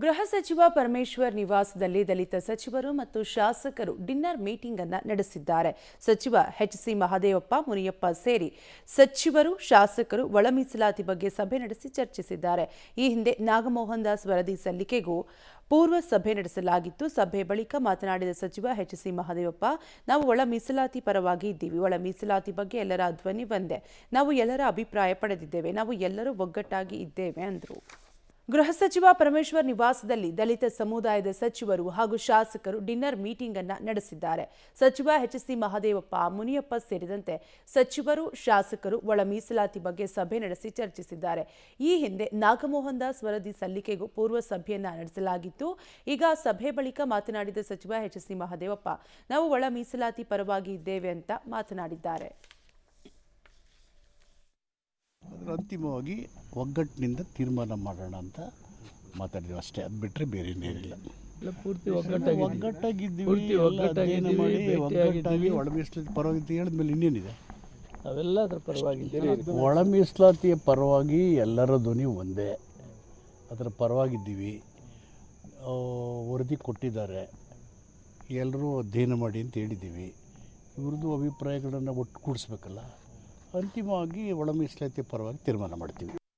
ಗೃಹ ಸಚಿವ ಪರಮೇಶ್ವರ್ ನಿವಾಸದಲ್ಲಿ ದಲಿತ ಸಚಿವರು ಮತ್ತು ಶಾಸಕರು ಡಿನ್ನರ್ ಮೀಟಿಂಗ್ ಅನ್ನು ನಡೆಸಿದ್ದಾರೆ. ಸಚಿವ ಎಚ್.ಸಿ. ಮಹದೇವಪ್ಪ, ಮುನಿಯಪ್ಪ ಸೇರಿ ಸಚಿವರು, ಶಾಸಕರು ಒಳ ಮೀಸಲಾತಿ ಬಗ್ಗೆ ಸಭೆ ನಡೆಸಿ ಚರ್ಚಿಸಿದ್ದಾರೆ. ಈ ಹಿಂದೆ ನಾಗಮೋಹನ್ ದಾಸ್ ವರದಿ ಸಲ್ಲಿಕೆಗೂ ಪೂರ್ವ ಸಭೆ ನಡೆಸಲಾಗಿತ್ತು. ಸಭೆ ಬಳಿಕ ಮಾತನಾಡಿದ ಸಚಿವ ಎಚ್.ಸಿ. ಮಹದೇವಪ್ಪ, ನಾವು ಒಳ ಮೀಸಲಾತಿ ಪರವಾಗಿ ಇದ್ದೀವಿ. ಒಳ ಮೀಸಲಾತಿ ಬಗ್ಗೆ ಎಲ್ಲರ ಧ್ವನಿ ಒಂದೇ. ನಾವು ಎಲ್ಲರ ಅಭಿಪ್ರಾಯ ಪಡೆದಿದ್ದೇವೆ. ನಾವು ಎಲ್ಲರೂ ಒಗ್ಗಟ್ಟಾಗಿ ಇದ್ದೇವೆ ಎಂದರು. ಗೃಹ ಸಚಿವ ಪರಮೇಶ್ವರ್ ನಿವಾಸದಲ್ಲಿ ದಲಿತ ಸಮುದಾಯದ ಸಚಿವರು ಹಾಗೂ ಶಾಸಕರು ಡಿನ್ನರ್ ಮೀಟಿಂಗ್ ಅನ್ನು ನಡೆಸಿದ್ದಾರೆ. ಸಚಿವ ಎಚ್.ಸಿ. ಮಹದೇವಪ್ಪ, ಮುನಿಯಪ್ಪ ಸೇರಿದಂತೆ ಸಚಿವರು, ಶಾಸಕರು ಒಳ ಮೀಸಲಾತಿ ಬಗ್ಗೆ ಸಭೆ ನಡೆಸಿ ಚರ್ಚಿಸಿದ್ದಾರೆ. ಈ ಹಿಂದೆ ನಾಗಮೋಹನ್ ದಾಸ್ ವರದಿ ಸಲ್ಲಿಕೆಗೂ ಪೂರ್ವ ಸಭೆಯನ್ನ ನಡೆಸಲಾಗಿತ್ತು. ಈಗ ಸಭೆ ಬಳಿಕ ಮಾತನಾಡಿದ ಸಚಿವ ಎಚ್.ಸಿ. ಮಹದೇವಪ್ಪ, ನಾವು ಒಳ ಮೀಸಲಾತಿ ಪರವಾಗಿ ಇದ್ದೇವೆ ಅಂತ ಮಾತನಾಡಿದ್ದಾರೆ. ಅಂತಿಮವಾಗಿ ಒಗ್ಗಟ್ಟಿನಿಂದ ತೀರ್ಮಾನ ಮಾಡೋಣ ಅಂತ ಮಾತಾಡಿದ್ವಿ ಅಷ್ಟೇ. ಅದು ಬಿಟ್ಟರೆ ಬೇರೆ ಏನಿಲ್ಲ. ಪೂರ್ತಿ ಒಗ್ಗಟ್ಟಾಗಿದ್ದೀವಿ, ಒಗ್ಗಟ್ಟಾಗಿ ಒಳ ಮೀಸಲಾತಿ ಪರವಾಗಿ ಹೇಳಿದ್ಮೇಲೆ ಇನ್ನೇನಿದೆ. ಅವೆಲ್ಲ ಅದರ ಪರವಾಗಿದ್ದೀರಿ. ಒಳ ಮೀಸಲಾತಿಯ ಪರವಾಗಿ ಎಲ್ಲರ ಧ್ವನಿ ಒಂದೇ. ಅದರ ಪರವಾಗಿದ್ದೀವಿ. ವರದಿ ಕೊಟ್ಟಿದ್ದಾರೆ, ಎಲ್ಲರೂ ಅಧ್ಯಯನ ಮಾಡಿ ಅಂತ ಹೇಳಿದ್ದೀವಿ. ಇವ್ರದ್ದು ಅಭಿಪ್ರಾಯಗಳನ್ನು ಒಟ್ಟುಗೂಡಿಸ್ಬೇಕಲ್ಲ. ಅಂತಿಮವಾಗಿ ಒಳ ಮೀಸಲಾತಿ ಪರವಾಗಿ ತೀರ್ಮಾನ ಮಾಡ್ತೀವಿ.